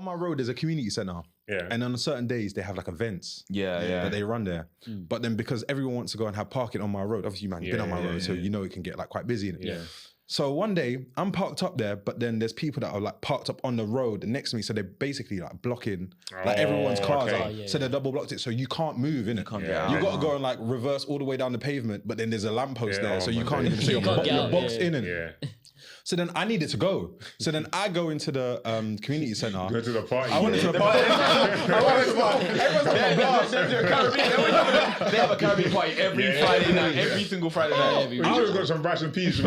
on my road, there's a community centre. Yeah. And on certain days, they have like events. Yeah. That they run there. But then because everyone wants to go and have parking on my road, obviously, man, you've been on my road, so you know it can get like quite busy. Yeah. So one day, I'm parked up there, but then there's people that are like parked up on the road next to me. So they're basically like blocking like everyone's cars up. So they double blocked it. So you can't move, innit? You got to go and like reverse all the way down the pavement, but then there's a lamppost there. So you can't even say you're boxed in. And so then I needed to go. So then I go into the community centre. Go to the party. I went to the party. Everyone's having a blast. They have a Caribbean party every Friday night, every single Friday night. I would have got some rice and peas.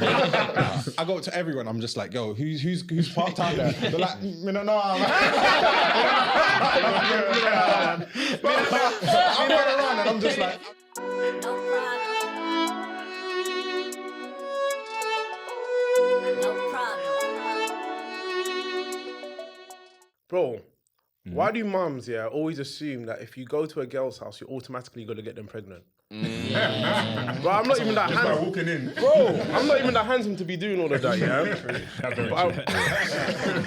I go up to everyone. I'm just like, yo, who's parked out there? They're like, me don't know. I'm going around and I'm just like. Bro, why do mums, always assume that if you go to a girl's house, you're automatically going to get them pregnant? Bro, I'm not even that handsome. Walking in. Bro, I'm not even that handsome to be doing all of that,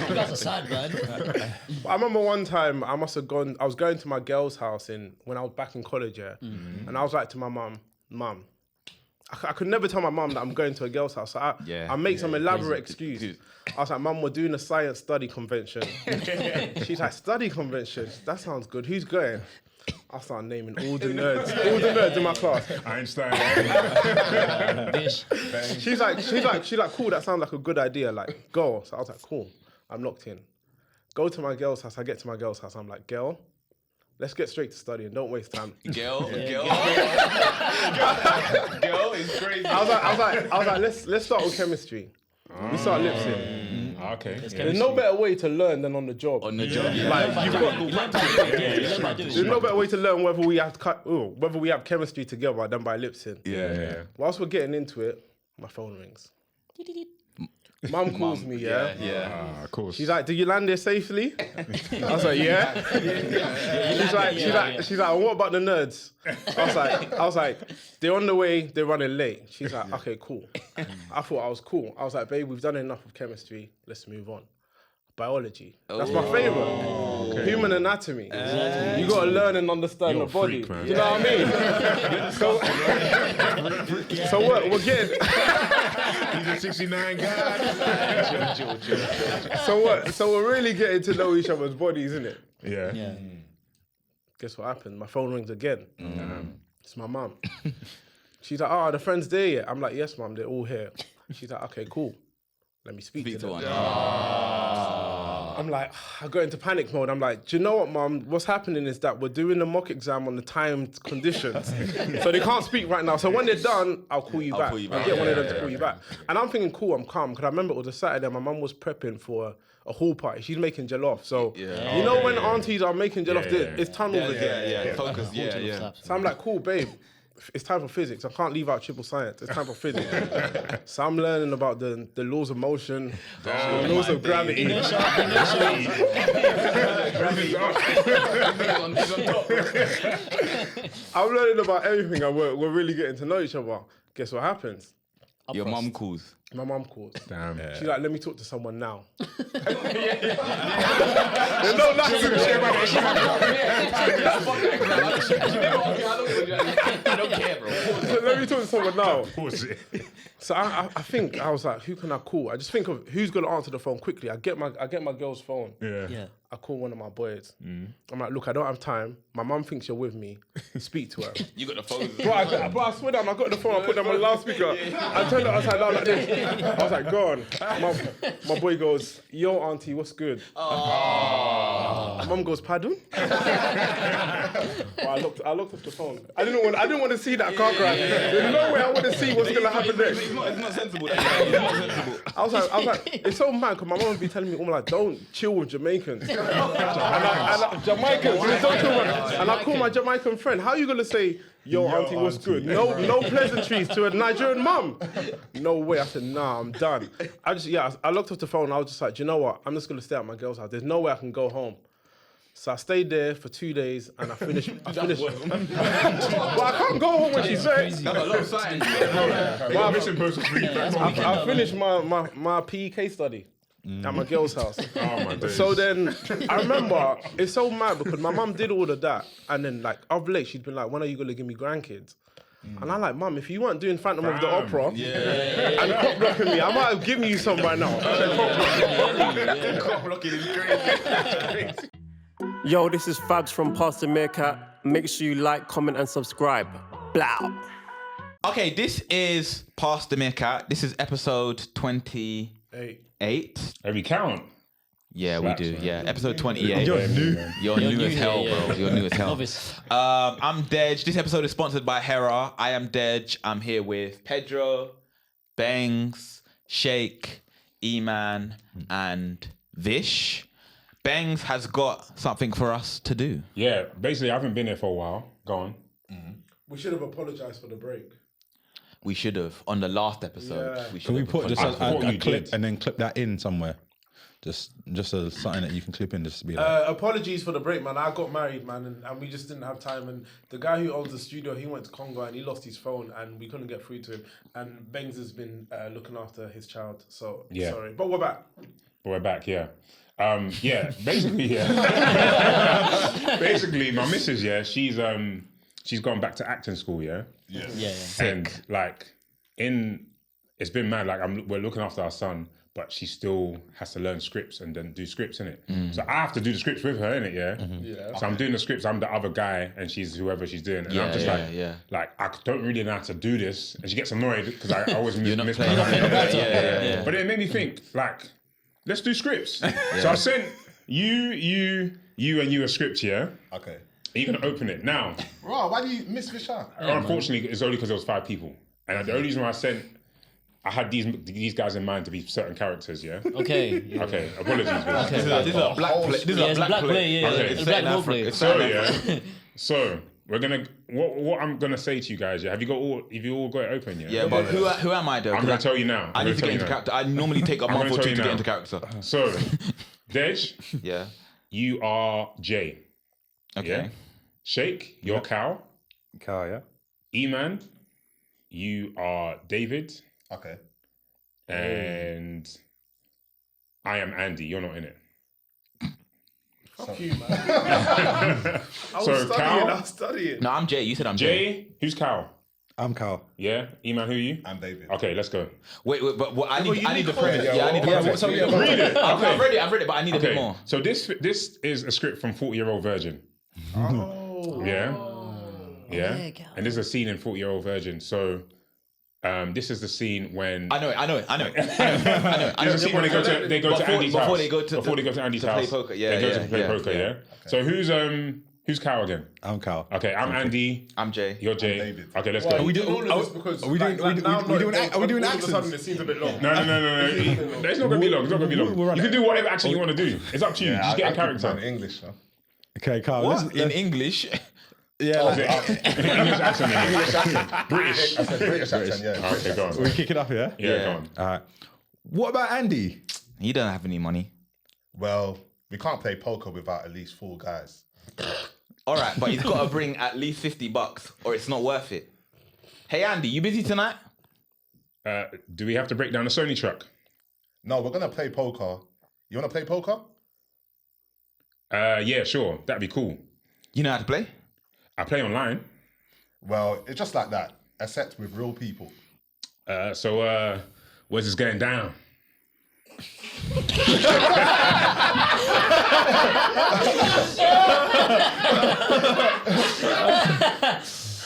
That's a sad man. I remember one time I was going to my girl's house when I was back in college, and I was like to my mum, I could never tell my mum that I'm going to a girl's house. So I make some elaborate excuse. I was like, Mum, we're doing a science study convention. She's like, study convention? That sounds good. Who's going? I started naming all the nerds in my class. Einstein. She's like, cool, that sounds like a good idea. Like, go. So I was like, cool, I'm locked in. Go to my girl's house. I get to my girl's house. I'm like, girl, let's get straight to studying. Don't waste time. Girl is crazy. I was like, let's start with chemistry. We start lip sync. Okay. There's no better way to learn than on the job. On the job, There's no better way to learn whether we have chemistry together than by lip sync. Yeah. Whilst we're getting into it, my phone rings. Mum calls me, Of course. She's like, "Did you land there safely?" I was like, "Yeah." She's like, "What about the nerds?" I was like, "They're on the way. They're running late." She's like, "Okay, cool." I thought I was cool. I was like, "Babe, we've done enough of chemistry. Let's move on." Biology. That's my favorite. Okay. Human anatomy. You got to learn and understand the body. Freak, you know what I mean? So we're getting. He's a 69 guy. So we're really getting to know each other's bodies, isn't it? Yeah. Guess what happened? My phone rings again. It's my mum. She's like, "Oh, the friends there yet?" I'm like, "Yes, mum, they're all here." She's like, "Okay, cool. Let me speak to them." one. I'm like, I go into panic mode. I'm like, "Do you know what, mum? What's happening is that we're doing the mock exam on the timed conditions. So they can't speak right now. So when they're done, I'll call you back. I'll get one of them to call you back." And I'm thinking, cool, I'm calm. Because I remember it was a Saturday, my mum was prepping for a hall party. She's making jollof. So, you know when aunties are making jollof, it's tunnels again. Focus, So I'm like, cool, babe. It's time for physics. I can't leave out triple science. It's time for physics. So I'm learning about the laws of motion, the laws of gravity. I'm learning about everything, and we're really getting to know each other. Guess what happens? Your mum calls. My mum calls. Damn. She's like, "Let me talk to someone now." There's no don't care, bro. Let me talk to someone now. Pause it. So I think I was like, who can I call? I just think of who's gonna answer the phone quickly. I get my girl's phone. Yeah. I call one of my boys. I'm like, "Look, I don't have time. My mum thinks you're with me. Speak to her." You got the phone. Bro, I swear down, I got the phone, I put them on loudspeaker. I turned it upside down like this. I was like, "Go on." My boy goes, "Yo, auntie, what's good?" Mum goes, "Pardon?" Well, I looked up the phone. I didn't want to see that car crash. There's no way I want to see what's gonna happen next. It's not sensible. It's not sensible. I was like, it's so mad because my mum would be telling me, "Oh, like, don't chill with Jamaicans." and Jamaicans, don't chill with them. And I call my Jamaican friend. How are you gonna say, "Yo, auntie, what's good"? No pleasantries to a Nigerian mum. No way. I said, "Nah, I'm done." I looked up the phone. And I was just like, "Do you know what? I'm just gonna stay at my girl's house. There's no way I can go home." So I stayed there for 2 days and I finished. But I can't go home when she's there. That's a lot of signs. Mission post was really back. I finished my PE case study. at my girl's house. Oh my days. So then I remember it's so mad because my mum did all of that, and then like of late she'd been like, "When are you gonna give me grandkids?" And I'm like, "Mum, if you weren't doing Phantom of the Opera and cock blocking me, I might have given you some by now." Cock blocking is crazy. Yo, this is Fabs from Pastor Meerkat. Make sure you like, comment, and subscribe. Blow. Okay, this is Pastor Meerkat. This is episode 28. Every count. Yeah, Slaps, we do. man. Yeah, episode 28. You're new. You're new as hell, yeah, bro. You're new as hell. Novice. I'm Dej. This episode is sponsored by Hera. I am Dej. I'm here with Pedro, Bangs, Shake, E-Man, and Vish. Bangs has got something for us to do. Yeah, basically, I haven't been here for a while. Go on. We should have apologized for the break. We should have on the last episode. Yeah. We should Can we have put just apologized. a you clip did. and then clip that in somewhere? Just as something that you can clip in, just to be like. Apologies for the break, man. I got married, man, and we just didn't have time. And the guy who owns the studio, he went to Congo and he lost his phone, and we couldn't get through to him. And Bangs has been looking after his child, so Yeah. sorry. But we're back. We're back, yeah. Basically, yeah. Basically, my missus, yeah, she's gone back to acting school, yeah. Yeah. And like, it's been mad. Like, we're looking after our son, but she still has to learn scripts and then do scripts in it. So I have to do the scripts with her in it, yeah. Yeah. So I'm doing the scripts. I'm the other guy, and she's whoever she's doing. And I'm just like I don't really know how to do this. And she gets annoyed because I always miss my playing line. yeah. But it made me think, like, let's do scripts. So I sent you a script, yeah. Okay. Are you gonna open it now? Right, why do you miss Fish out? Unfortunately, it's only because there was 5 people, and the only reason why I had these guys in mind to be certain characters, yeah. Okay. Yeah. Okay, apologies. This is a black play. This is Yeah, a it's black play. yeah. Okay. It's It's black set in role Africa. play. It's So yeah, so we're gonna what I'm gonna say to you guys. Yeah, have you all got it open? Yeah. Yeah, but who am I though? I'm 'Cause gonna tell you now. I need to get into character. I normally take a gonna month or tell two you to get now. into character. So, Dej, Yeah. you are Jay. Okay. Yeah. Shake, you're Cal. Car, yeah? E-Man, you are David. Okay. And I am Andy. You're not in it. Fuck you, man. I was Cal, studying. No, I'm Jay. You said I'm Jay. Jay, who's Cal? I'm Carl. Yeah. E-Man, who are you? I'm David. Okay, let's go. Wait, but what, I you need the need premise. context. Yeah, I need the Yeah, context. so yeah, Read it. I've read it, but I need a bit Okay. more. So this is a script from 40-Year-Old Virgin. Oh. Yeah. Yeah. And this is a scene in 40-Year-Old Virgin. So this is the scene when I know it. There's a scene when they go to Andy's house. Before they go to Andy's play house. poker. Yeah, They go yeah, to play yeah, poker, yeah. So who's Cal again? I'm Carl. Okay, I'm Andy. I'm Jay. You're Jay. David. Okay, let's Well, go. we do all of this because are we doing- like, we now doing- I'm we doing not- ac- are we doing all of a sudden accents? it seems a bit long. No. It's not gonna be long. It's not gonna be long. We'll run You it. can do whatever accent you want to do. It's up to you. Just get a character. In English, huh? Okay, Carl. What? In English? Yeah, Is it English accent. British. I said British accent, yeah. Okay, go on. we kick it up, yeah? Yeah, go on. All right. What about Andy? He don't have any money. Well, we can't play poker without at least 4 guys. All right, but he's got to bring at least $50 or it's not worth it. Hey, Andy, you busy tonight? Do we have to break down the Sony truck? No, we're going to play poker. You want to play poker? Yeah, sure. That'd be cool. You know how to play? I play online. Well, it's just like that, except with real people. So where's this going down?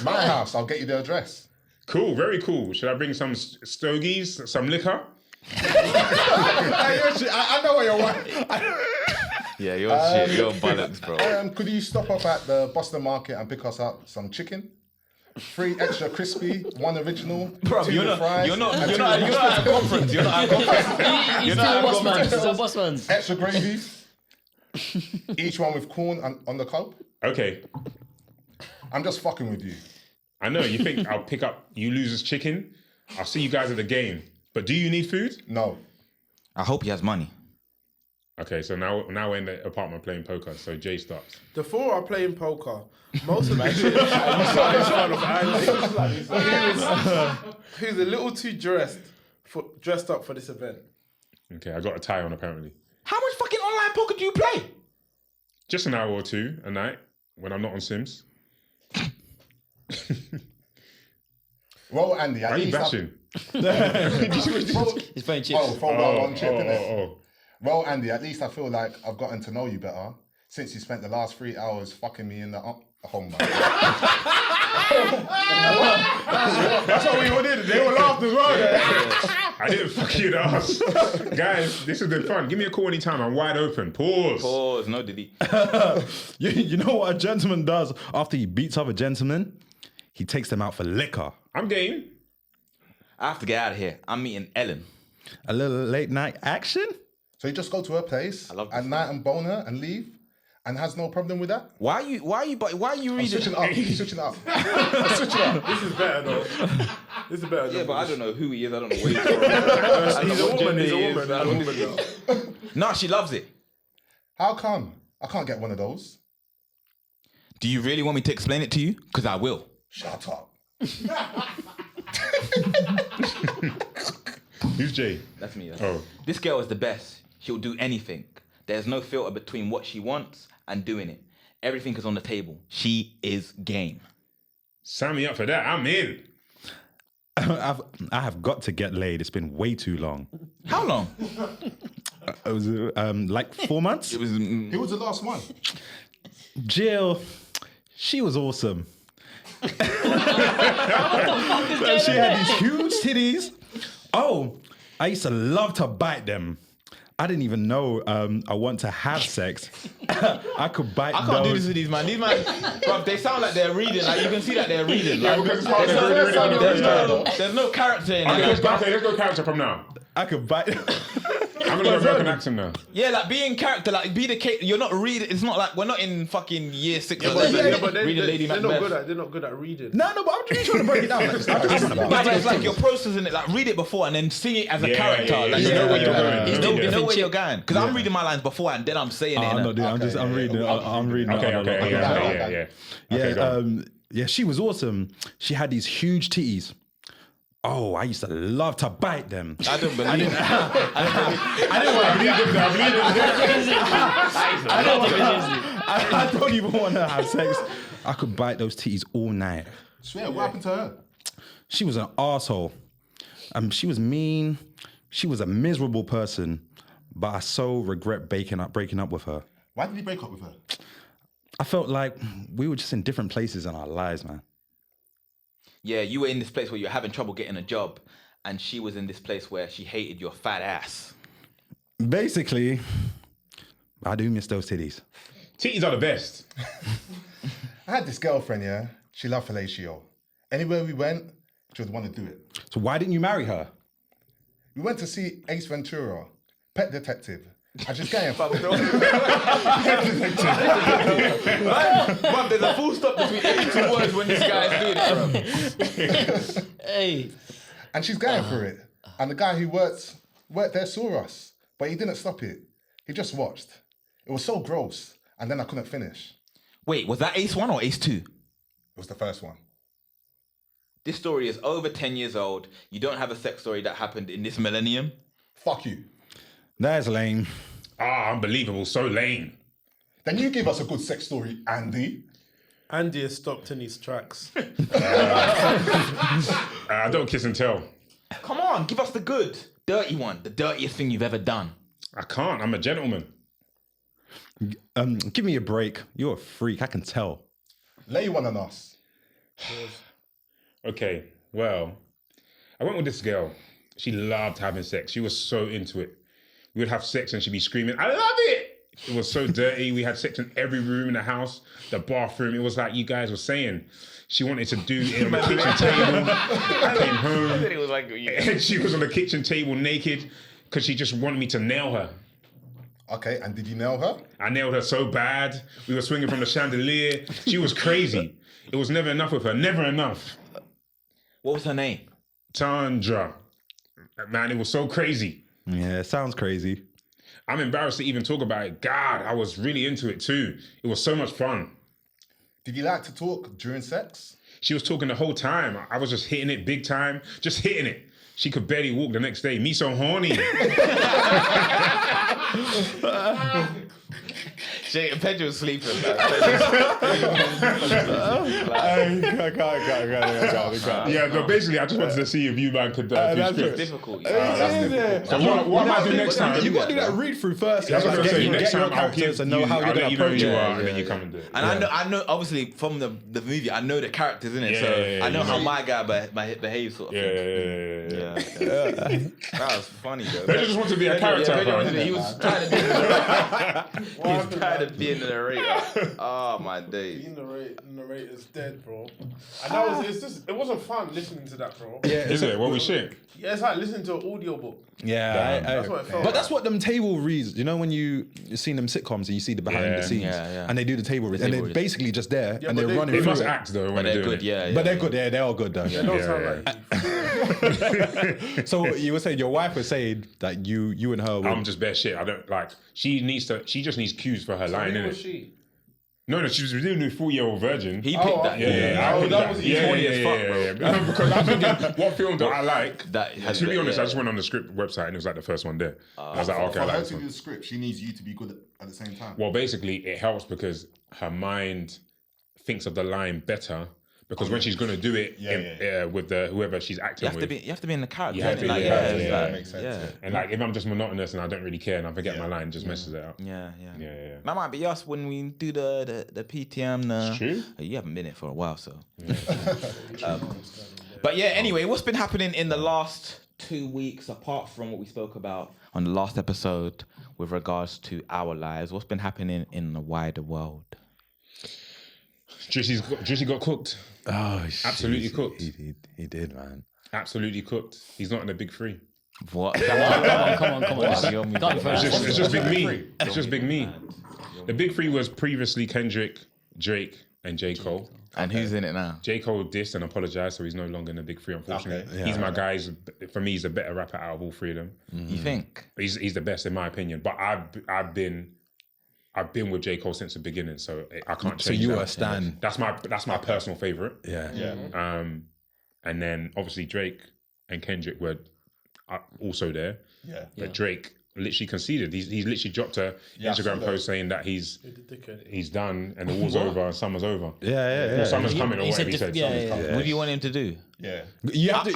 My house, I'll get you the address. Cool, very cool. Should I bring some stogies, some liquor? I know where you're at. Yeah, you're shit. You're bollocks, bro. Could you stop off at the Boston Market and pick us up some chicken? 3 extra crispy, 1 original, 2 You're with fries. not at a conference. You're not at a conference. He's still boss man. Still boss man. Extra gravy, each one with corn on the cob. Okay. I'm just fucking with you. I know, you think I'll pick up you losers chicken? I'll see you guys at the game. But do you need food? No. I hope he has money. Okay, so now we're in the apartment playing poker. So Jay starts. The 4 are playing poker. Most of the who's a little too dressed up for this event. Okay, I got a tie on apparently. How much fucking online poker do you play? Just an hour or two a night when I'm not on Sims. Well, Andy, Why are you bashing? He's playing chips. Oh, for one chip, innit? Oh. Well, Andy, at least I feel like I've gotten to know you better since you spent the last 3 hours fucking me in the home. That's what we all did. They all laughed as well. I didn't fuck you in the ass. Guys, this has been fun. Give me a call anytime. I'm wide open. Pause. No, did he? You know what a gentleman does after he beats up a gentleman? He takes them out for liquor. I'm game. I have to get out of here. I'm meeting Ellen. A little late night action? So you just go to her place at night and bone her and leave, and has no problem with that? Why are you reading? Switching it up. Switching it up. This is better though. This is better. Yeah, but I don't know who he is. I don't know where he's from. He's a woman. No, she loves it. How come? I can't get one of those. Do you really want me to explain it to you? Because I will. Shut up. Who's Jay? That's me. Oh. This girl is the best. She'll do anything. There's no filter between what she wants and doing it. Everything is on the table. She is game. Sign me up for that. I'm in. I have got to get laid. It's been way too long. How long? It was like 4 months. It was. Who was the last one? Jill, she was awesome. She had these huge titties. Oh, I used to love to bite them. I didn't even know I want to have sex. I could bite I can't do those. this with these man. These man, bro, they sound like they're reading. Like you can see that they're reading. Like, there's no character in Okay, it. let's go character from now. I could bite. I'm gonna go American accent now. Yeah, like be in character, like be the case. You're not reading. It's not like we're not in fucking year 6 or 11. But reading Lady they're Macbeth. not good at reading. No, but I'm just trying to break it down. But it's like you're processing it. Like read it before and then sing it as a character. Like you know where you're going. You know where you're going. Because I'm reading my lines before and then I'm saying it. I'm not doing. I'm reading. I'm reading. Okay. Yeah. She was awesome. She had these huge titties. Oh, I used to love to bite them. I don't believe it. I don't even want to have sex. I could bite those titties all night. Swear, what happened to her? She was an arsehole. She was mean. She was a miserable person. But I so regret breaking up with her. Why did you break up with her? I felt like we were just in different places in our lives, man. Yeah, you were in this place where you're having trouble getting a job, and she was in this place where she hated your fat ass. Basically, I do miss those titties. Titties are the best. I had this girlfriend, yeah. She loved fellatio. Anywhere we went, she would want to do it. So why didn't you marry her? We went to see Ace Ventura, Pet Detective. I just got But there's a full stop between every 2 words when this guy is doing it, bro. Hey. And she's going for it. And the guy who worked there saw us, but he didn't stop it. He just watched. It was so gross. And then I couldn't finish. Wait, was that Ace 1 or Ace 2? It was the first one. This story is over 10 years old. You don't have a sex story that happened in this millennium. Fuck you. That's lame. Unbelievable. So lame. Then you give us a good sex story, Andy. Andy has stopped in his tracks. I don't kiss and tell. Come on, give us the good, dirty one, the dirtiest thing you've ever done. I can't. I'm a gentleman. Give me a break. You're a freak. I can tell. Lay one on us. Okay, well, I went with this girl. She loved having sex. She was so into it. We would have sex and she'd be screaming, "I love it!" It was so dirty. We had sex in every room in the house, the bathroom. It was like you guys were saying. She wanted to do it on the kitchen table. I came home and she was on the kitchen table naked because she just wanted me to nail her. Okay, and did you nail her? I nailed her so bad. We were swinging from the chandelier. She was crazy. It was never enough with her. Never enough. What was her name? Tandra. Man, it was so crazy. Yeah, it sounds crazy. I'm embarrassed to even talk about it. God, I was really into it too. It was so much fun. Did you like to talk during sex? She was talking the whole time. I was just hitting it big time, just hitting it. She could barely walk the next day. Me so horny. Pedro was sleeping. I can't. Yeah, but basically, I just wanted to see if you man could do scripts. Difficult. So what am I doing next time? You got to do that read through first. That's what I'm saying. Next Get your time I'll characters give and know how you're I'll going let to you know who approach you it. are, and then you come and do it. And I know, obviously from the movie, I know the characters in it, Yeah, so yeah, I know you how know. my guy behaves, sort of. Yeah. That was funny though. Pedro just wants to be a character. He was trying to be. He was trying to be in the narrator. Oh my days. The narrator's dead, bro. And that was it wasn't fun listening to that, bro. Yeah, Is it? What we shit? Yeah, it's like listening to an audiobook. Yeah, That's what it felt but like. that's what them table reads. You know when you've seen them sitcoms and you see the behind the scenes, and they do the table reads, and they're basically just there and they're running They through must it. act though when But they're they're doing good, it. yeah. But they're good. They're all good though. They don't sound like So you were saying your wife was saying that you and her. I'm just bare shit. I don't like. She just needs cues for her line, Who innit? was she? No, she was doing the 4-year-old virgin. He picked that. Yeah, I picked that that. was Yeah, horny as fuck, bro. No, because I'm thinking, what film do I like? That has To be the- honest, yeah. I just went on the script website and it was like the first one there. I was like, okay, I For like her this to do one. the script, she needs you to be good at the same time. Well, basically, it helps because her mind thinks of the line better. Because when she's going to do it with whoever she's acting with. You have to be in the character. You have to be in innit? the character, yeah. That makes sense. Yeah. And like, if I'm just monotonous and I don't really care and I forget my line, it just messes it up. Yeah. Yeah. That might be us when we do the PTM. It's true. You haven't been it for a while, so. But yeah, anyway, what's been happening in the last 2 weeks, apart from what we spoke about on the last episode with regards to our lives? What's been happening in the wider world? Drizzy got cooked. Oh, Absolutely cooked. He did, man. Absolutely cooked. He's not in the big three. What? Come on. Go It's just big me. It's just big me. The big three was previously Kendrick, Drake, and J. Cole. And who's in it now? J. Cole dissed and apologized, so he's no longer in the big three, unfortunately. He's my guy. For me, he's the better rapper out of all three of them. You think? He's the best in my opinion. But I've been with J. Cole since the beginning, so I can't change. So you that. were a stan. That's my personal favorite. Yeah. And then obviously Drake and Kendrick were also there. Yeah. But Drake literally conceded. He's literally dropped a Instagram post saying that he's done and the war's over and summer's over. Yeah. Or summer's coming or he whatever said he said. yeah, Summer's yeah, coming. yeah. What do you want him to do? Yeah. You have to.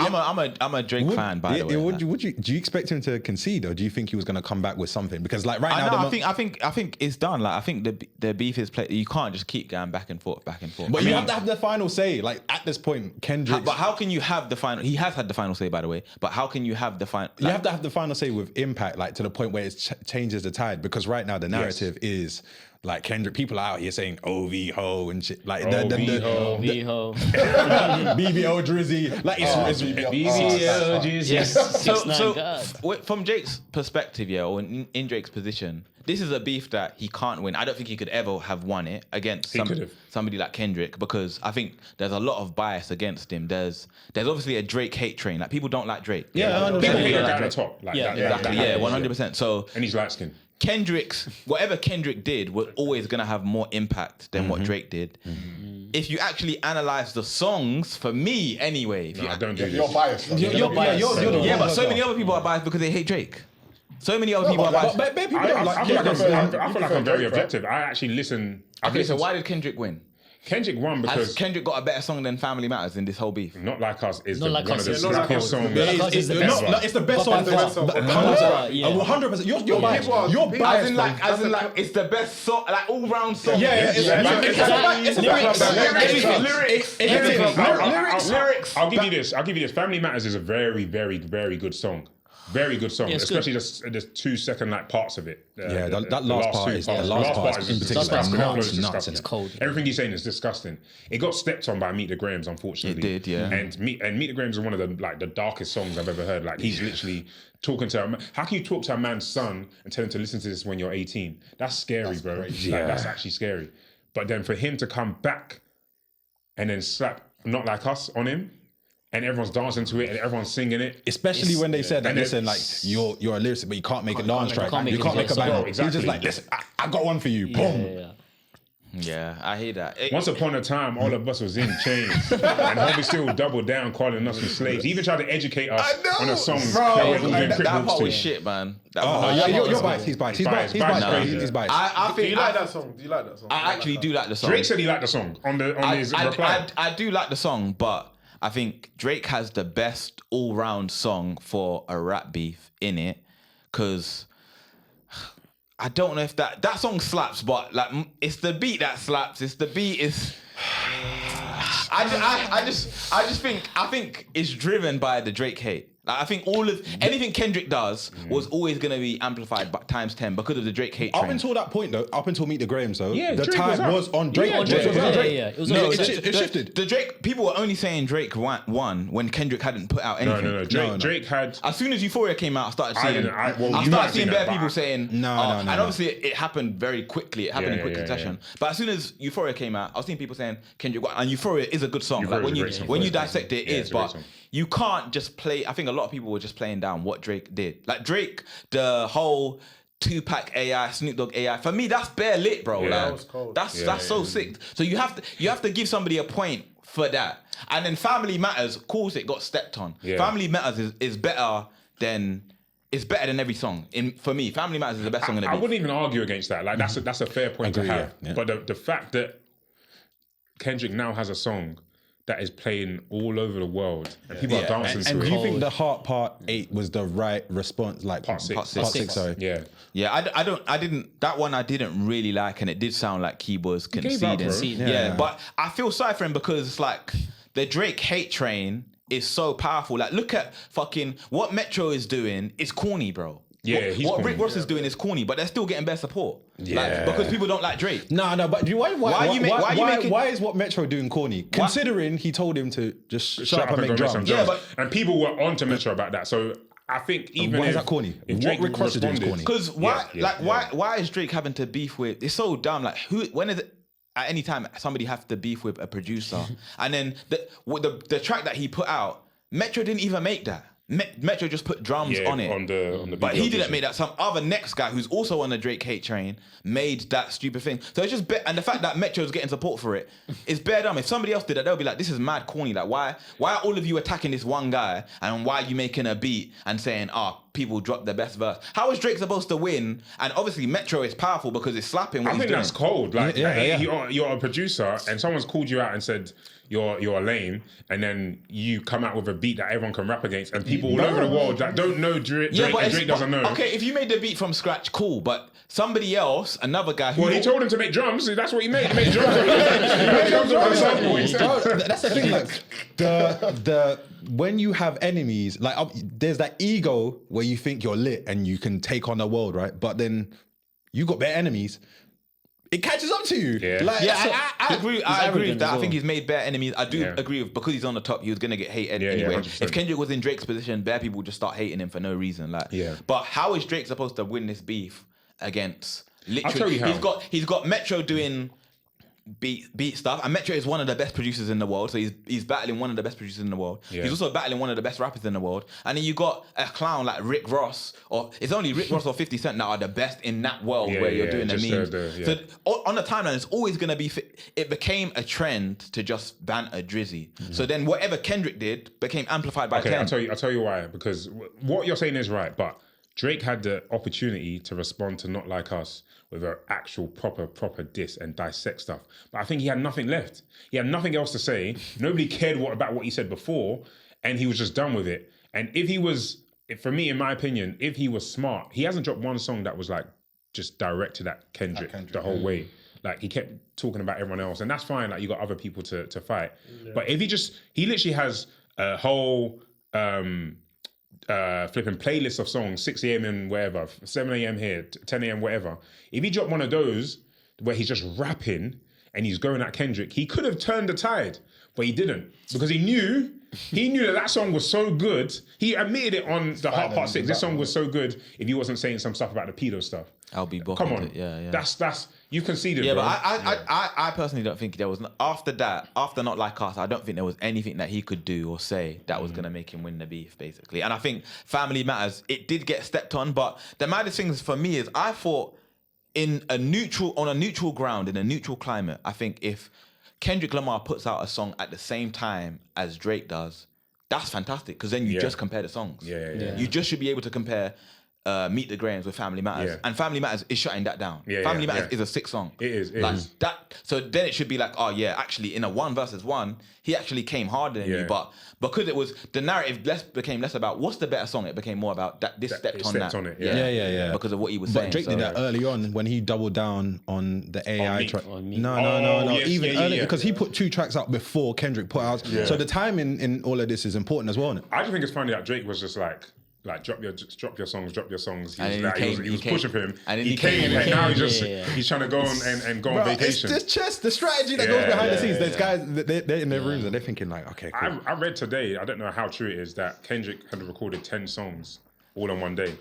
I'm a Drake fan, by the way. Do you expect him to concede, or do you think he was going to come back with something? Because like right I now, know. I think it's done. Like I think the beef is played. You can't just keep going back and forth. But you have to have the final say. Like at this point, Kendrick. But how can you have the final? He has had the final say, by the way. But how can you have the final? You have to have the final say with impact, like to the point where it changes the tide. Because right now the narrative is like Kendrick. People are out here saying "OV ho" and shit. Like VHO. BBO Drizzy. Like it's Yes. So 6ix9ine, God. from Drake's perspective, or in Drake's position, this is a beef that he can't win. I don't think he could ever have won it against somebody like Kendrick, because I think there's a lot of bias against him. There's obviously a Drake hate train. Like people don't like Drake. Yeah, people He's hate a guy like at the Drake. top. Like Yeah, that, Exactly. Yeah, 100%. So And he's light skinned. whatever Kendrick did was always gonna have more impact than what Drake did. If you actually analyze the songs, for me anyway, No, I don't do You're this. biased. though. You're biased. yeah, but so many other people are biased because they hate Drake. So many other people are biased. But people I don't feel like. like I'm very objective. I actually listen. Okay, so why did Kendrick win? Kendrick won Has because Kendrick got a better song than Family Matters in this whole beef? Not Like Us is Not one Like of Us, the yeah, Not Like slappiest Us. songs. Not Like Us is the best. It's the best song. By far, yeah. 100%. You're biased. You're As biased. in like, it's the best song, like all round song. Yeah. Lyrics. I'll give you this. Family Matters is a very, very, very good song. Very good song, Yeah, it's especially the 2 second like parts of it. that last part is- the last part is in particular disgusting. nuts. That flow is It's disgusting. It's cold. Everything he's saying is disgusting. It got stepped on by Meet the Grahams, unfortunately. It did, yeah. And Meet the Grahams is one of the darkest songs I've ever heard. Like he's literally talking to how can you talk to a man's son and tell him to listen to this when you're 18? That's scary, bro. crazy. Like, that's actually scary. But then for him to come back and then slap Not Like Us on him, and everyone's dancing to it and everyone's singing it. Especially when they said that, And listen, then- like you're a lyricist, but you can't make a dance track. can't make You it can't make a song. banger. Exactly. He's just like, listen, I got one for you. Boom. Yeah. Yeah, I hear that. Once upon a time, all of us was in chains, and homie still doubled down, calling us slaves. He even tried to educate us on a song. That part was shit, man. You're biased. He's biased. He's biased. He's biased. He's biased. I Do think you like that song? Do you like that song? I actually do like the song. Drake said he liked the song on his reply. I do like the song, but I think Drake has the best all-round song for a rap beef in it, because I don't know if that song slaps, but like it's the beat that slaps. It's the beat is. I just think it's driven by the Drake hate. Like, I think anything Kendrick does was always gonna be amplified by times 10 because of the Drake hate train. Up until that point, though, up until Meet the Grahams, though, Yeah, the Drake tide was on Drake. Yeah, Drake was on Drake. yeah. It was No, on it Drake. shifted. The Drake people were only saying Drake won when Kendrick hadn't put out anything. No. Drake had. As soon as Euphoria came out, I started I seeing. didn't- I- well, I you might started have seeing seen bare that, people but- saying. No. And obviously it happened very quickly. It happened in quick succession. But as soon as Euphoria came out, I was seeing people saying Kendrick won. And Euphoria is a good song. Euphoria Like is a great song. when you dissect it, Yeah, it it's is. a great But song. you can't just play. I think a lot of people were just playing down what Drake did. Like Drake, the whole Tupac AI, Snoop Dogg AI. For me, that's bare lit, bro. Yeah. Like, That was cold. that's so sick. So you have to give somebody a point for that. And then Family Matters, of course, it got stepped on. Yeah. Family Matters is better than. It's better than every song. For me, Family Matters is the best song in the I beat. wouldn't even argue against that. Like that's a fair point Agree, to have. yeah. But the fact that Kendrick now has a song that is playing all over the world and people are dancing And to do it. you think the Heart Part 8 was the right response? Like Part six. Part six. sorry. Yeah. Yeah, I didn't really like, and it did sound like he was gave up, conceding. bro. Yeah, but I feel sorry for him because it's like the Drake hate train is so powerful. Like, look at fucking what Metro is doing is corny, bro. Yeah, he's what corny. Rick Ross is doing is corny, but they're still getting better support. Yeah. Like, because people don't like Drake. No, but why is what Metro doing corny? Considering he told him to just shut up and make go make some drums. Yeah, drums. but- And people were onto Metro about that. So I think even why if, is that corny? if What Drake Rick Ross is doing is responded- corny. Because why is Drake having to beef with? It's so dumb. Like when is it? At any time, somebody have to beef with a producer, and then the track that he put out, Metro didn't even make that. Metro just put drums on it. on the But video he didn't audition. make that. Some other next guy who's also on the Drake hate train made that stupid thing. So it's just and the fact that Metro's getting support for it is bare dumb. If somebody else did that, they'll be like, "This is mad corny. Like, why are all of you attacking this one guy? And why are you making a beat and saying, people drop the best verse? How is Drake supposed to win? And obviously Metro is powerful because it's slapping what I he's think doing. that's cold. Like, Yeah. You're a producer and someone's called you out and said you're lame, and then you come out with a beat that everyone can rap against, and people all over the world that don't know Drake, and Drake doesn't know. Okay, if you made the beat from scratch, cool. But somebody else, another guy who Well, he told him to make drums. So that's what he made. He made drums. He made drums on the sample. Bro, that's the thing. Like the when you have enemies, like there's that ego where you think you're lit and you can take on the world, right? But then you got bare enemies. It catches up to you. Yeah. Like, Yeah, so- I agree. I agree with arrogant that. as I think well. he's made bare enemies. I do Yeah. agree with because he's on the top, he was gonna get hated Yeah, anyway. 100%. If Kendrick was in Drake's position, bare people would just start hating him for no reason. Like, Yeah. But how is Drake supposed to win this beef against? Literally, tell you how. He's got Metro doing beat stuff, and Metro is one of the best producers in the world. So he's battling one of the best producers in the world. Yeah. He's also battling one of the best rappers in the world. And then you got a clown like Rick Ross, or it's only Rick Ross or 50 Cent that are the best in that world where you're doing the just memes. So on the timeline, it's always gonna be. It became a trend to just banter Drizzy. So then whatever Kendrick did became amplified by Okay, 10. I'll tell you why. Because what you're saying is right, but Drake had the opportunity to respond to Not Like Us with an actual proper diss and dissect stuff. But I think he had nothing left. He had nothing else to say. Nobody cared about what he said before, and he was just done with it. And for me, in my opinion, if he was smart, he hasn't dropped one song that was like just directed at Kendrick the whole way. Like he kept talking about everyone else, and that's fine. Like you got other people to fight. Yeah. But if he literally has a whole flipping playlist of songs, 6 a.m. and wherever, 7 a.m. here, 10 a.m. whatever. If he dropped one of those where he's just rapping and he's going at Kendrick, he could have turned the tide, but he didn't because he knew that song was so good. He admitted it on the Heart Part 6. This song was so good if he wasn't saying some stuff about the pedo stuff. I'll be bocking Come on, it. Yeah. That's you conceded. Yeah, bro. but I personally don't think there was after Not Like Us. I don't think there was anything that he could do or say that was gonna make him win the beef, basically. And I think Family Matters, it did get stepped on, but the maddest thing for me is I thought on a neutral ground, in a neutral climate, I think if Kendrick Lamar puts out a song at the same time as Drake does, that's fantastic because then you just compare the songs. Yeah. You just should be able to compare Meet the Grahams with Family Matters, and Family Matters is shutting that down. Family Matters is a sick song. It is. That. So then it should be like, oh yeah, actually in a 1 versus 1, he actually came harder than you, but because it was the narrative became less about what's the better song, it became more about that this stepped on that. Yeah. Because of what he was But saying. Drake did that early on when he doubled down on the AI track. No. Yes, Even yeah, early yeah. because he put 2 tracks out before Kendrick put out. So the timing in all of this is important as well, isn't it? I just think it's funny that Drake was just like drop your songs. He was pushing for him. And then he came, and now he's trying to go on and go on vacation. It's just the strategy that goes behind the scenes. There's guys, they're in their rooms and they're thinking like, okay, cool. I read today, I don't know how true it is, that Kendrick had recorded 10 songs all on one day.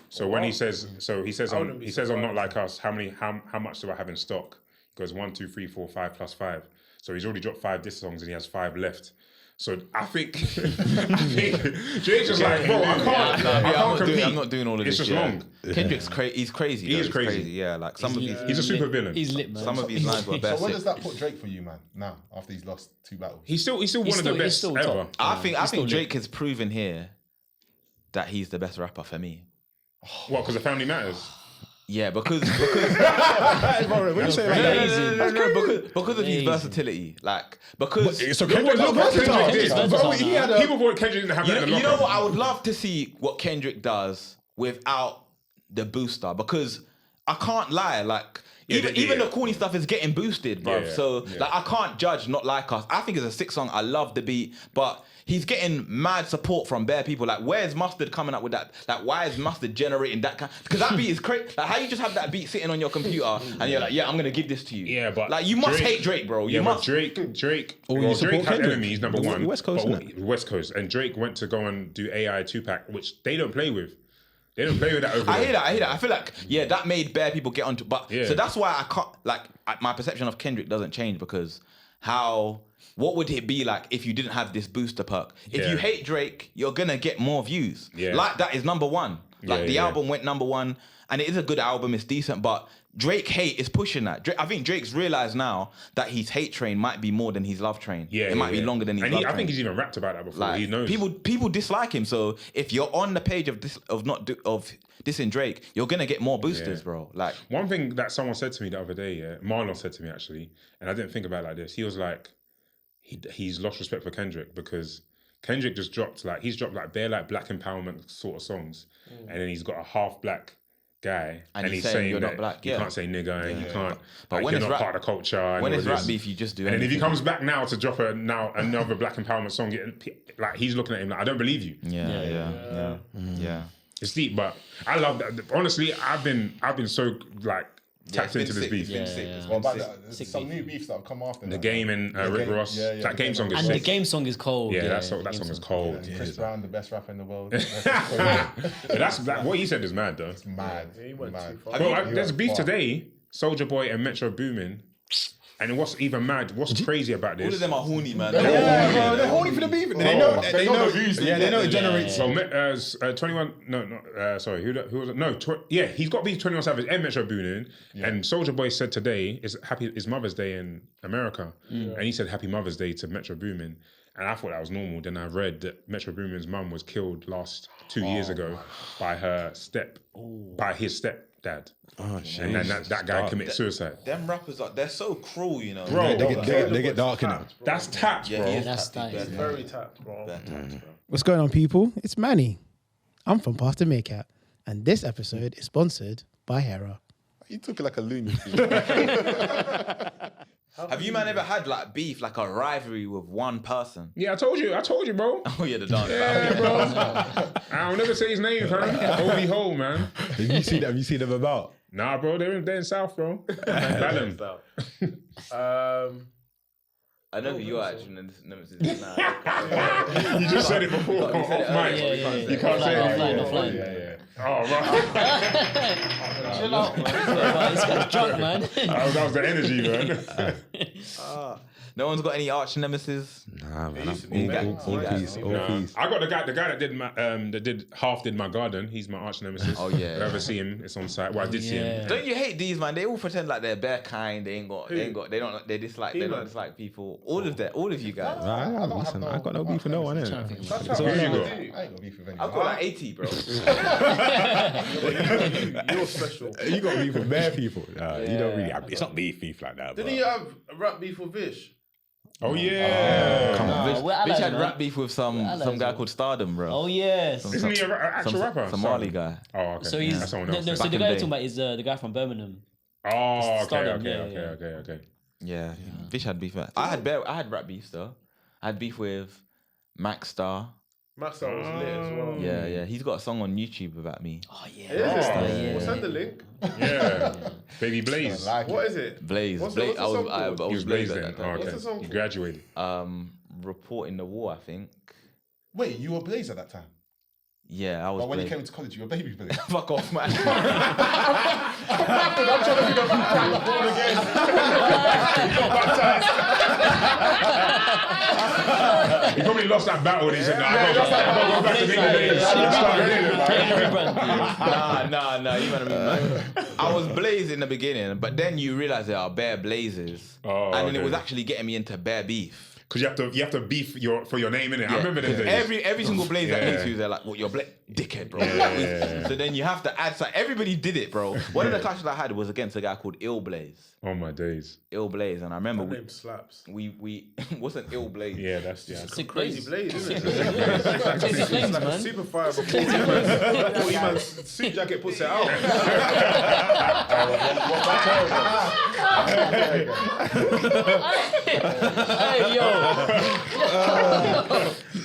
So when he says I'm Not Like Us, how much do I have in stock? He goes 1, 2, 3, 4, 5 plus 5. So he's already dropped 5 diss songs and he has 5 left. So I think Drake's just like, bro, I can't compete. I'm not doing all of this. It's just long. Kendrick's crazy. He's crazy. He is crazy. Yeah, like some of these. He's a super villain. He's lit, man. Some of these lines were best. So where does that put Drake for you, man? Now after he's lost 2 battles, He's still one of the best still ever. top. I think Drake has proven here that he's the best rapper for me. What? Because the Family Matters. Yeah, because When you say like because of his versatility, like because so Kendrick's not versatile. People thought Kendrick didn't have that in the you know locker. what? I would love to see what Kendrick does without the booster because I can't lie, like. Even the corny stuff is getting boosted, bro. Like I can't judge Not Like Us. I think it's a sick song. I love the beat, but he's getting mad support from bare people. Like, where's Mustard coming up with that? Like, why is Mustard generating that kind? Because that beat is crazy. Like, how you just have that beat sitting on your computer and you're like, yeah, I'm gonna give this to you. Yeah, but like you must hate Drake, bro. You must. Drake. you support Drake had Kendrick. enemies, number one. West Coast, but innit? West Coast, and Drake went to go and do AI 2-pack, which they don't play with. They don't play with that over there. I hear that. I feel like, that made bare people get onto. But so that's why I can't, like, my perception of Kendrick doesn't change because what would it be like if you didn't have this booster perk? If you hate Drake, you're gonna get more views. Yeah. Like that is number 1. Like the album went number 1, and it is a good album. It's decent, but Drake hate is pushing that. I think Drake's realized now that his hate train might be more than his love train. It might be longer than his love train. I think he's even rapped about that before. Like, he knows. People dislike him. So if you're on the page of dissing Drake, you're gonna get more boosters, bro. Like one thing that someone said to me the other day, Marlon said to me actually, and I didn't think about it like this. He was like, he's lost respect for Kendrick because Kendrick just dropped like bare like black empowerment sort of songs, and then he's got a half black guy, and he's saying you're that not black. you can't say nigger and you can't. But like, when you're it's not part of the culture. And when it's all rap this. beef, you just do. And then if he anything. comes back now to drop another black empowerment song, like he's looking at him like, I don't believe you. Yeah. It's deep, but I love that. Honestly, I've been so like tapped into this beef. What about some new beefs that have come after The Game and Rick Ross. That Game song is And sick. the Game song is cold. Yeah, that song is cold. Chris Brown, the best rapper in the world. But what he said is mad though. It's mad. Mad. Bro, there's beef today. Soulja Boy and Metro Boomin. And what's even mad? What's crazy about this? All of them are horny, man. They're horny for the beef. They know the views. Yeah, they know it generates. So 21. Sorry. Who was it? No. He's got beef 21 Savage and Metro Boomin. And Soulja Boy said today is Mother's Day in America, and he said Happy Mother's Day to Metro Boomin. And I thought that was normal. Then I read that Metro Boomin's mum was killed 2 years ago by his stepdad. Oh shit! And then that guy committed suicide. Them rappers they're so cruel, you know. Bro, They get dark in it. that's tapped, bro. That's Very tapped, bro. What's going on, people? It's Manny. I'm from Pastor Meerkat, and this episode is sponsored by Hera. You took it like a loony. Have you man ever had like beef, like a rivalry with one person? Yeah, I told you, bro. Oh yeah, the dance. Yeah, bro. I'll never say his name, fam. Obi Ho, man. Have you seen them about? Nah, bro, they're in South, bro. Balham. I know who you are actually. Nemesis. Nah. You just said it before. Off mic. You can't say it anymore. Offline. Yeah. Oh, right. Chill out, man. This guy's drunk, man. That was the energy, man. No one's got any arch nemesis. Nah, man. used to be back. All peace. I got the guy that did my half did my garden. He's my arch nemesis. Oh, yeah. If I ever see him, it's on site. Well, I did see him. Don't you hate these, man? They all pretend like they're bare kind. They dislike people. All of you guys. I got no beef for no one, innit? That's Who you got? I ain't got beef with anyone. I've got like 80, bro. You're special. You got beef with bare people. You don't really. It's not beef like that. Didn't you have a rap beef with Vish? Oh yeah. Come on, we're allies, Bitch had man. rap beef with some guy called Stardom, bro. Oh yes. Isn't he an actual rapper? Somali guy. Oh, okay. So he's That's someone else. no, so Back the in guy the you're day. talking about is the guy from Birmingham. Oh, Stardom, okay. Yeah, Vish had beef. I had rap beef though. I had beef with Max Star. Master was lit as well. Yeah. He's got a song on YouTube about me. Oh yeah. Is it? Yeah. We'll send the link. Yeah. Baby Blaze. Like What is it? Blaze. What's Blaze. the I song was called? I He was was Blaze Blaze at then. that time. Oh, What's the okay. song He called? graduated. Reporting the war, I think. Wait, you were Blaze at that time? Yeah, I was. But when you Blaze. came into college, you were Baby Blaze. Fuck off, man. I'm trying to think of born again. He probably lost that battle and he said, nah, I gotta go back to the Nah, you better be mad. I was Blaze in the beginning, but then you realise there are bare Blazes. Oh, and then it okay. was actually getting me into bare beef. Because you have to beef for your name, innit? I remember them days. Every single Blaze that Yeah. meets you, they're like, "What, you're dickhead, bro." Yeah. So then you have to add something. Everybody did it, bro. One of the clashes I had was against a guy called Ill Blaze. Oh my days. Ill Blaze, and I remember That name slaps. we what's an Ill Blaze? Yeah, that's Sick Crazy Blaze. Blaze, isn't it? Crazy Flames, Like a man. super fire before Eman's suit jacket puts it out. Hey yo.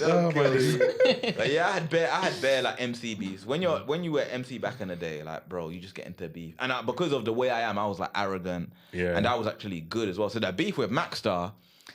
Like, yeah, I had bare like MC beefs. When you were MC back in the day, like bro, you just get into beef, and because of the way I am, I was like arrogant, Yeah. and I was actually good as well. So that beef with Maxstar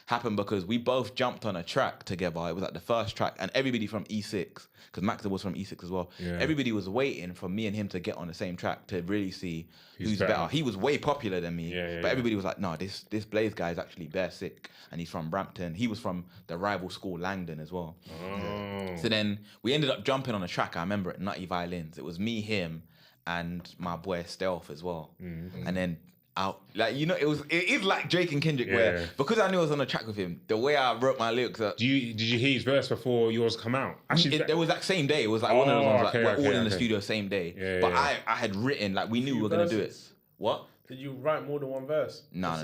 happened because we both jumped on a track together. It was like the first track, and everybody from E6, because Maxstar was from E6 as well. Yeah. Everybody was waiting for me and him to get on the same track to really see who's better. better. He was way popular than me, Yeah, but everybody was like, no, this Blaze guy is actually bare sick, and he's from Brampton. He was from the rival school Langdon as well. Oh. So then we ended up jumping on a track. I remember it, Nutty Violins. It was me, him, and my boy Stealth as well. And then it is like Drake and Kendrick, where because I knew I was on a track with him, the way I wrote my lyrics. Did you hear his verse before yours come out? Actually, It was like same day. It was like one of those ones, like we're all in the okay. studio same day. Yeah, but yeah. I had written, like we knew we were gonna do it. verses? What? Did you write more than one verse? No. We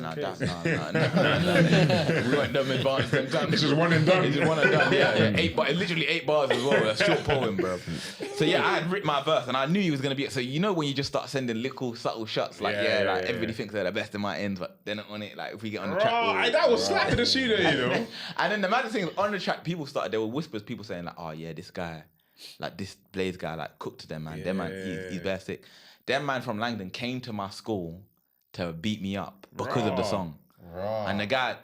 went dumb advanced. This is one and done. It's just one and done. Yeah. Literally 8 bars as well. A short poem, bro. So yeah, I had written my verse, and I knew he was gonna be. So you know when you just start sending little subtle shots, like everybody thinks they're the best in my ends, but they're not on it. Like if we get on the track, That was slapping the shooter, you know. And then the mad thing is, on the track, there were whispers, people saying like, oh yeah, this guy, like this Blaze guy, like cooked them, man. Them man, he's bare sick. Them man from Langdon came to my school to beat me up because of the song. And the guy,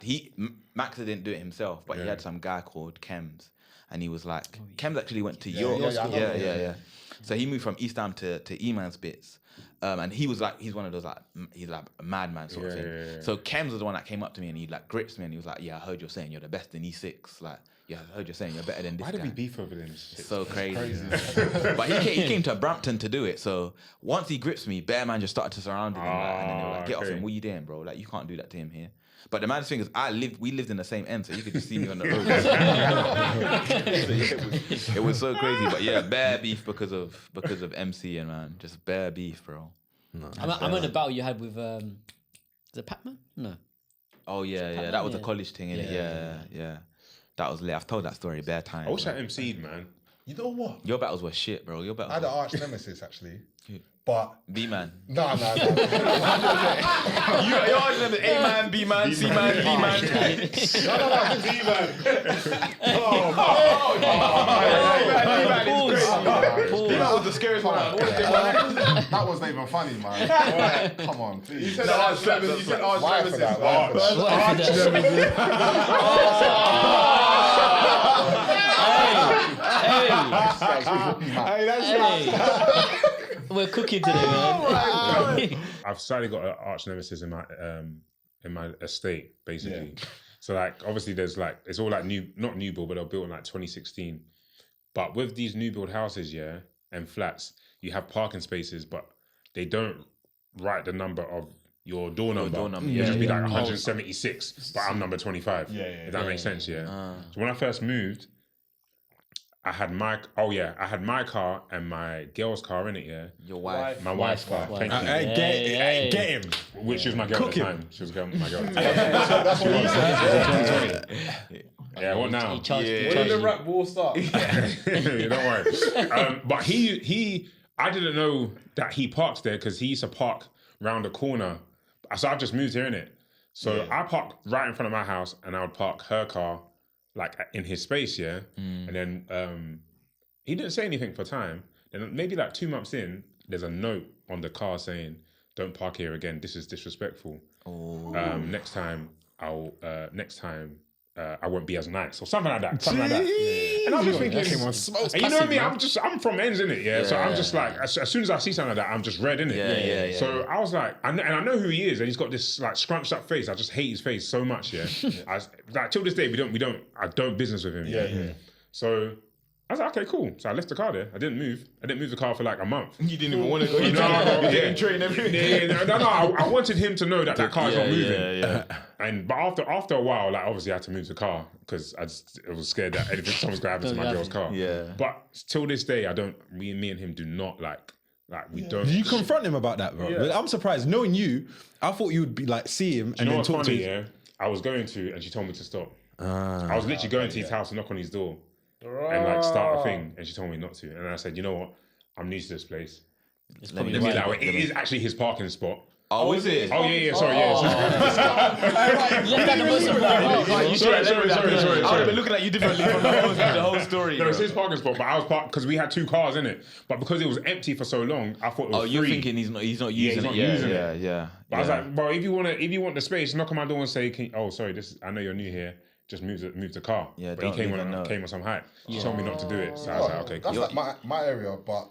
Max didn't do it himself, but he had some guy called Kems, and he was like, Kems actually went to York. Yeah. So he moved from East Ham to Eman's bits. And he was like, he's one of those like, he's like a madman sort of thing. Yeah. So Kems was the one that came up to me and he like grips me and he was like, yeah, I heard you're saying you're the best in E6. Like, yeah, I heard you're saying you're better than this Why guy. did we beef over them? It's so crazy. But he came to Brampton to do it. So once he grips me, Bear Man just started to surround him. And then they were like, get off him. What are you doing, bro? Like, you can't do that to him here. But the mad thing is, we lived in the same end, so you could just see me on the road. It was so crazy. But yeah, bare beef because of MC and man, just bare beef, bro. I'm on the battle you had with is it Pac-Man? No. Oh yeah, that was a college thing, innit? Yeah. That was lit. I've told that story bare times. I wish I MC'd, man. You know what? Your battles were shit, bro. Your I battles. had an arch nemesis actually, but B-man. no. Your name is A-man, B-man, C-man, D-man. That was the scariest one. That wasn't even funny, man. Come on, please. You said arch nemesis. You said arch Why for nemesis. that? Why for that? We're cooking today, man. I've sadly got an arch nemesis in my estate, basically. So like, obviously there's like, it's all like not new build, but they were built in like 2016. But with these new build houses, yeah, and flats, you have parking spaces, but they don't write the number of your door number. It'll just be like 176, but I'm number 25. If that makes sense, yeah. So when I first moved, I had my car and my girl's car in it, yeah. Your wife. My wife's car. Thank you. Get him. Which she was my girl at the time. She was my girl at the time. That's what he said. Yeah, what now? He charged When did the rap war start? Don't worry. But I didn't know that he parks there because he used to park round the corner. So I just moved here, innit? So I parked right in front of my house and I would park her car like in his space, yeah? And then he didn't say anything for time. Then maybe like 2 months in, there's a note on the car saying, don't park here again. This is disrespectful. Next time, I won't be as nice or something like that. And I'm just thinking, and you know me, I'm from ends, innit? Yeah. So I'm just like, as soon as I see something like that, I'm just red, innit? Yeah. So I was like, and I know who he is, and he's got this like scrunched up face. I just hate his face so much, yeah. Like till this day, I don't business with him. Yeah. So I was like, okay, cool. So I left the car there. I didn't move the car for like a month. You didn't even want to go. You train everything. No. I wanted him to know that car's not moving. But after a while, like obviously I had to move the car because I was scared that something's gonna happen to my girl's car. Yeah. But till this day, me and him do not like we don't. Do you confront him about that, bro? Yeah. I'm surprised. Knowing you, I thought you would be like see him and then talk to him. Yeah, I was going to, and she told me to stop. I was literally going to his house and knock on his door. And like start a thing, and she told me not to. And I said, you know what? I'm new to this place. Let me that way. It is actually his parking spot. Oh, is it? Oh yeah. Sorry. Sorry. I've been looking at you differently from the whole story. No, it's his parking spot, but I was parked because we had 2 cars in it. But because it was empty for so long, I thought it was free. You're thinking he's not using it. Yeah. But I was like, well, if you want the space, knock on my door and say, sorry, I know you're new here. Just move the car. Yeah, but he came on some hype. He told me not to do it. So I was like, okay, cool. That's like my area, but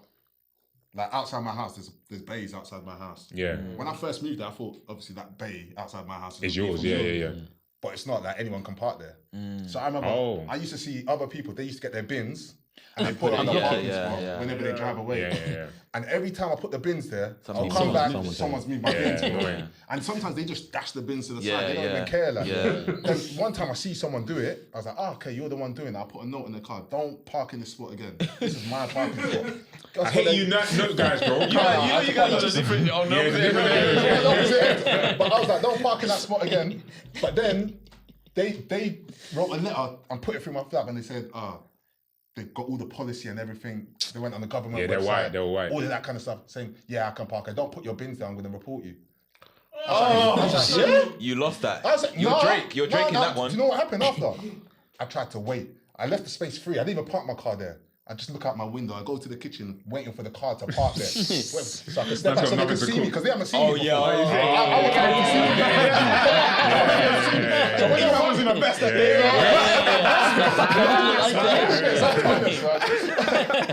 like outside my house, there's bays outside my house. Yeah. When I first moved there, I thought obviously that bay outside my house is yours. Yeah. But it's not that anyone can park there. So I remember I used to see other people. They used to get their bins and they put it on the parking spot whenever they drive away. Yeah. And every time I put the bins there, I'll come back, someone's moved my bins. And sometimes they just dash the bins to the side. They don't even care. Then one time I see someone do it, I was like, okay, you're the one doing it. I'll put a note in the car. Don't park in this spot again. This is my parking spot. I hate you note guys, bro. You guys are just different on different areas. But I was like, don't park in that spot again. But then they wrote a letter and put it through my flag and they said, they've got all the policy and everything. They went on the government website. They were white. All of that kind of stuff, saying, I can park. Don't put your bins there, I'm going to report you. You lost that. I was like, You're Drake in that one. Do you know what happened after? I tried to wait. I left the space free. I didn't even park my car there. I just look out my window. I go to the kitchen, waiting for the car to park there, so I can step back so they can see me because they haven't seen me before. I want them to see me. So when I was in the best I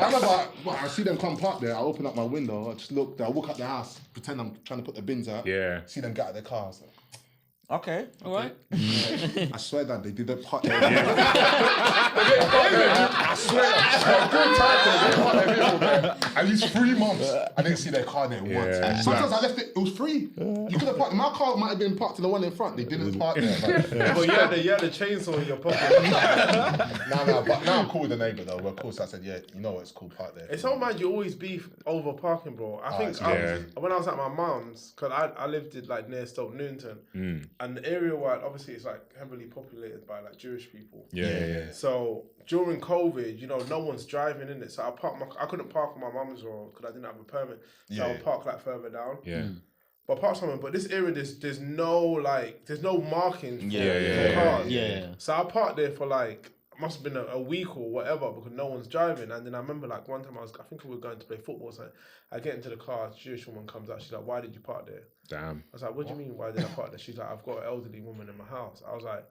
remember, I see them come park there. I open up my window. I just look. I walk up the house, pretend I'm trying to put the bins out. Yeah. See them get out of their cars. Okay. All right. I swear that they didn't park there. I swear. Good time. At least 3 months. I didn't see their car there once. Sometimes I left it. It was free. You could have parked. My car might have been parked to the one in front. They didn't park there. But you had the chainsaw in your pocket. No. But now I'm cool with the neighbour though. Of course, I said, you know what? It's cool. Park there. It's so mad. You always beef over parking, bro. I think when I was at my mum's, because I lived like near Stoke Newington. And the area where obviously it's like heavily populated by like Jewish people. Yeah. So during COVID, no one's driving in it. So I couldn't park on my mum's road because I didn't have a permit. So I would park like further down. Yeah. But park somewhere. But this area, there's no markings for cars. Yeah. So I parked there for like must have been a week or whatever because no one's driving. And then I remember like one time I think we were going to play football. So I get into the car, a Jewish woman comes out. She's like, "Why did you park there?" Damn. I was like, "What do you mean? Why did I park there?" She's like, "I've got an elderly woman in my house." I was like,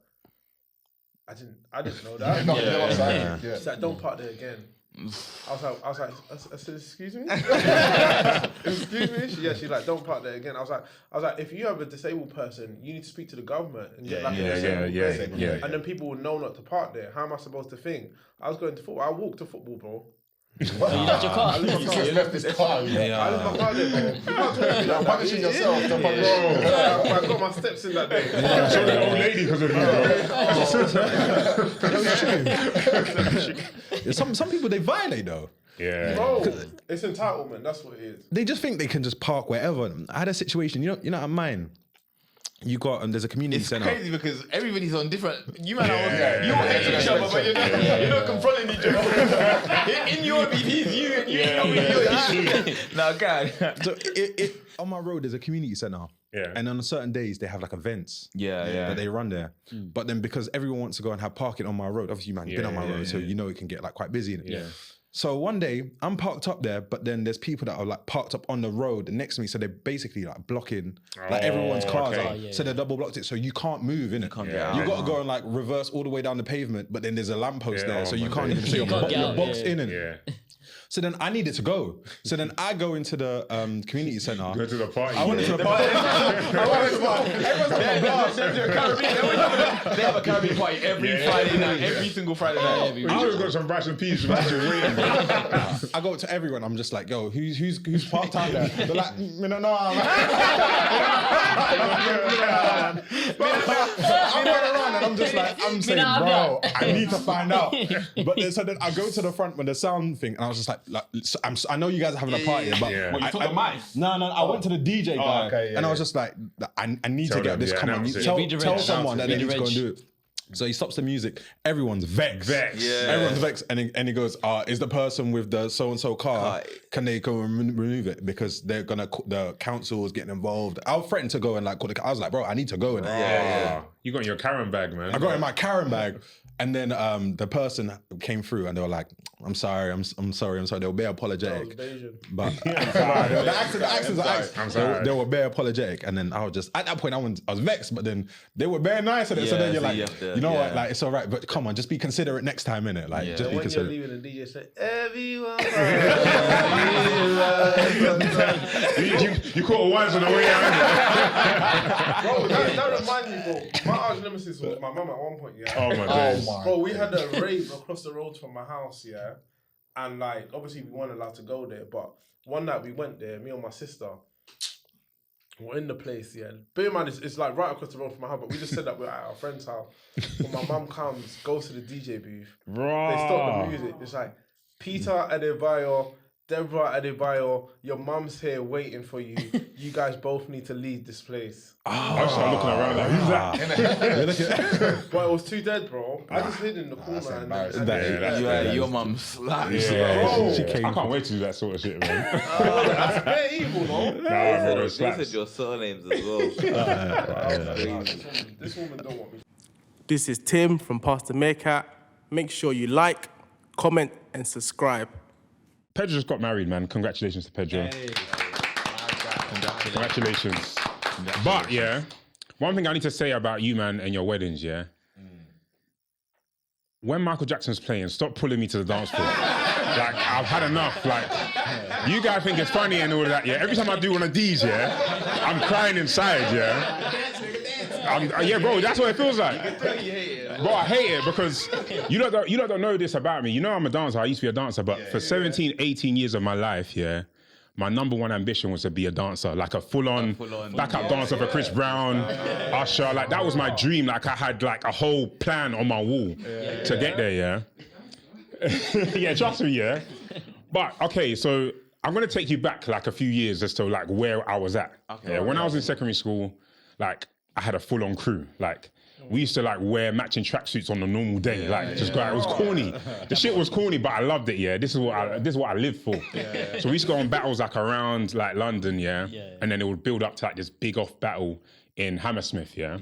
I didn't know that. She's like, "Don't park there again." I was like, I said, excuse me? Excuse me? She's like, don't park there again. I was like, if you have a disabled person, you need to speak to the government and get a disabled person. And then people will know not to park there. How am I supposed to think? I was going to football. I walked to football, bro. You left your car? He left his car. I left my car there, bro. You can't talk to me like punishing yourself. I got my steps in that day. So the old lady because of you, bro. Some people, they violate though. Yeah. Bro, it's entitlement. That's what it is. They just think they can just park wherever. I had a situation, you know, at mine. You got there's a community centre. It's crazy because everybody's on different. You man are you hate each other, but you're not confronting each other. In your BPs, you. No, God. So on my road, there's a community centre. Yeah. And on certain days, they have like events. Yeah. That they run there. But then because everyone wants to go and have parking on my road, obviously, man, you've been on my road, so you know it can get like quite busy. Yeah. So one day I'm parked up there, but then there's people that are like parked up on the road next to me. So they're basically like blocking like everyone's cars out. So they double blocked it. So you can't move, innit? You got to go and like reverse all the way down the pavement, but then there's a lamppost there. So you can't even see your box in it. Yeah. So then I needed to go. So then I go into the community centre. Go to the party. I went into the party. They have a Caribbean party every Friday night, every single Friday night. I would have got some rice and peas from actually waiting. I go to everyone. I'm just like, yo, who's parked out there? They're like, me no know. I'm going around and I'm just like, I'm saying, bro, I need to find out. But then, so then I go to the front when the sound thing, and I was just like so I know you guys are having a party, but Yeah. What, you took the mic? No, I went to the DJ guy, and I was just like, I need to get this. Come on, tell someone that they need to go and do it. So he stops the music. Everyone's vexed. Everyone's vexed, and he goes, "Is the person with the so and so car? Can they go and remove it because they're gonna? The council is getting involved." I was threatened to go and like call the. I was like, "Bro, I need to go." You got in your Karen bag, man. I got in my Karen bag. And then the person came through and they were like, I'm sorry. They were bare apologetic. But the accents I'm sorry. They were bare apologetic. And then I was just, at that point, I was vexed, but then they were bare nice at it. So then you're like, you know what, like, it's all right, but come on, just be considerate next time, innit? Like, just be when considerate. you're leaving, the DJ say, everyone. You caught a once on the way out. Bro, that reminds me, bro. My arch nemesis was my mum at one point, yeah. Oh my days. Bro, we had a rave across the road from my house, yeah. And like, obviously we weren't allowed to go there, but one night we went there, me and my sister, we're in the place, yeah. Bear in mind, it's like right across the road from my house, but we just said that we're at our friend's house. When my mum comes, goes to the DJ booth, they stop the music. It's like, Peter Adebayo, Deborah Adebayo, your mum's here waiting for you. You guys both need to leave this place. I started looking around like, who's that? But it was too dead, bro. I just hid in the corner. And Your mum slaps. I can't wait to do that sort of shit, man. That's very evil, no? Nah, bro, They said your surnames as well. This woman don't want me. This is Tim from Pastor Meerkat. Make sure you like, comment, and subscribe. Pedro just got married, man. Congratulations to Pedro. Congratulations. But yeah, one thing I need to say about you, man, and your weddings, yeah. When Michael Jackson's playing, stop pulling me to the dance floor. Like, I've had enough. Like, you guys think it's funny and all of that, yeah. Every time I do one of these, yeah, I'm crying inside, yeah. Yeah, bro, that's what it feels like. Bro, I hate it because you don't know this about me. You know I'm a dancer. I used to be a dancer, but for 17, 18 years of my life, yeah, my number one ambition was to be a dancer, like a full-on backup dancer for Chris Brown, Usher. Like, that was my dream. Like, I had like a whole plan on my wall to get there, yeah. Yeah, trust me, yeah. But, okay, so I'm going to take you back like a few years as to like where I was at. Okay. Yeah, when I was in secondary school, like, I had a full-on crew. Like, we used to like wear matching tracksuits on a normal day. Like, just go out. It was corny. The shit was corny, but I loved it. Yeah, this is what I lived for. So we used to go on battles like around like London. Yeah, and then it would build up to like this big off battle in Hammersmith. Yeah.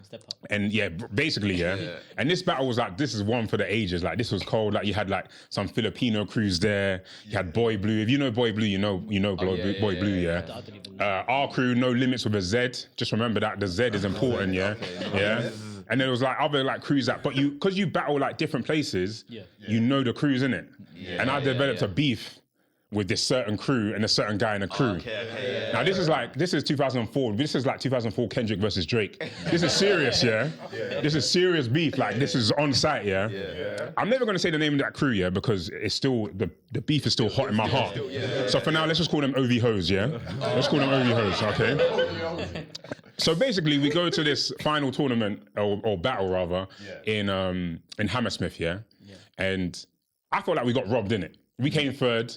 Step up. And yeah, basically, yeah. And this battle was like, this is one for the ages. Like, this was cold. Like, you had like some Filipino crews there. You had Boy Blue. If you know Boy Blue, you know Boy Blue, yeah. Our crew, No Limits with a Z. Just remember that the Z is important, yeah. And there was like other like crews that, but because you battle like different places, you know the crews in it. And I developed a beef with this certain crew and a certain guy in a crew. Now this is 2004. This is like 2004 Kendrick versus Drake. This is serious, yeah? This is serious beef. Like this is on site, yeah? I'm never gonna say the name of that crew, yeah, because it's still the beef is still hot in my heart. So for now, let's just call them OV Hoes, yeah? Let's call them OV Hoes, okay? So basically, we go to this final tournament or battle rather in Hammersmith, yeah? And I felt like we got robbed in it. We came third.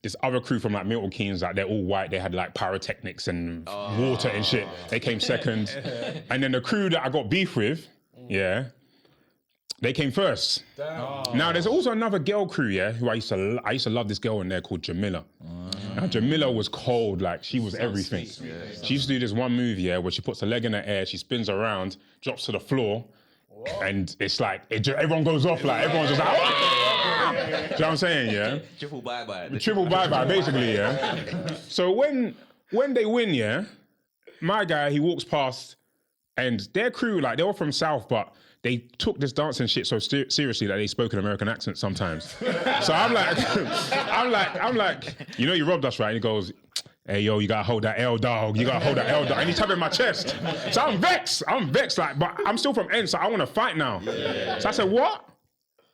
This other crew from like Milton Keynes, like they're all white. They had like pyrotechnics and water and shit. They came second. And then the crew that I got beef with, they came first. Now there's also another girl crew, who I used to love this girl in there called Jamila. Now Jamila was cold, like she was everything. She used to do this one move, where she puts a leg in the air, she spins around, drops to the floor, and it's like everyone goes off, like everyone's just like, do you know what I'm saying, yeah? Triple bye-bye. Triple bye-bye, basically, yeah? So when they win, my guy, he walks past, and their crew, like, they were from South, but they took this dancing shit so seriously that they spoke an American accent sometimes. So I'm like, you know you robbed us, right? And he goes, hey, yo, you gotta hold that L, dog. You gotta hold that L, dog. And he's tapping my chest. So I'm vexed, like, but I'm still from N, so I wanna fight now. So I said, what?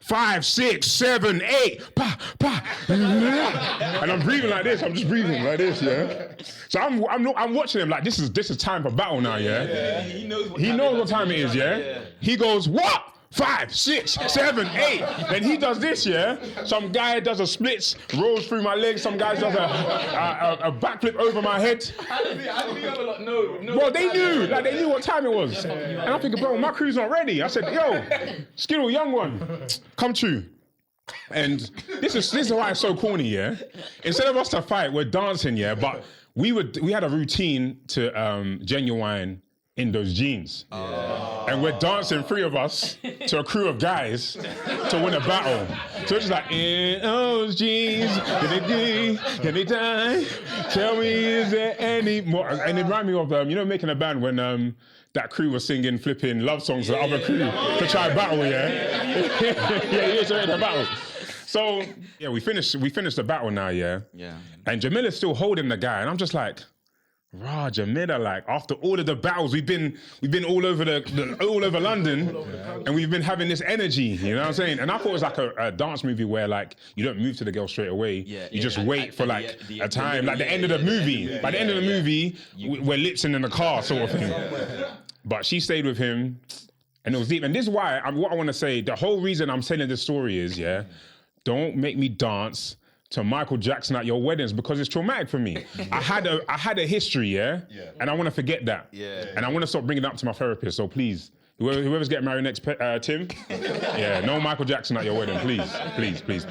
5, 6, 7, 8, pa, pa, and I'm breathing like this. I'm just breathing like this, yeah. So I'm watching him like this is time for battle now, yeah. He knows what time it is, yeah. He goes, what? 5, 6, 7, 8. Then he does this, yeah. Some guy does a splits, rolls through my legs. Some guy does a backflip over my head. How did he have a lot? No. Bro, they knew what time it was. And I'm thinking, bro, my crew's not ready. I said, yo, Skittle, young one, come true. And this is why it's so corny, yeah. Instead of us to fight, we're dancing, yeah. But we had a routine to Genuine in those jeans. And we're dancing, 3 of us, to a crew of guys to win a battle. So it's just like, in those jeans, can they die? Tell me, is there any more? And it reminded me of, Making a Band when that crew was singing flipping love songs to the other crew to try battle, yeah, to the battle. So, yeah, we finished the battle now, yeah? Yeah. And Jamila's still holding the guy, and I'm just like, rah, Jamila, like after all of the battles, we've been all over all over London, and we've been having this energy, you know what I'm saying? And I thought it was like a dance movie where like you don't move to the girl straight away, you just wait for like a time, like the end of the movie. By the end of the movie, we're lipsing in the car, sort of thing. But she stayed with him, and it was deep. And this is why what I want to say. The whole reason I'm telling this story is, don't make me dance to Michael Jackson at your weddings because it's traumatic for me. I had a history, and I want to forget that. And I want to stop bringing it up to my therapist. So please, whoever's getting married next, Tim, no Michael Jackson at your wedding, please.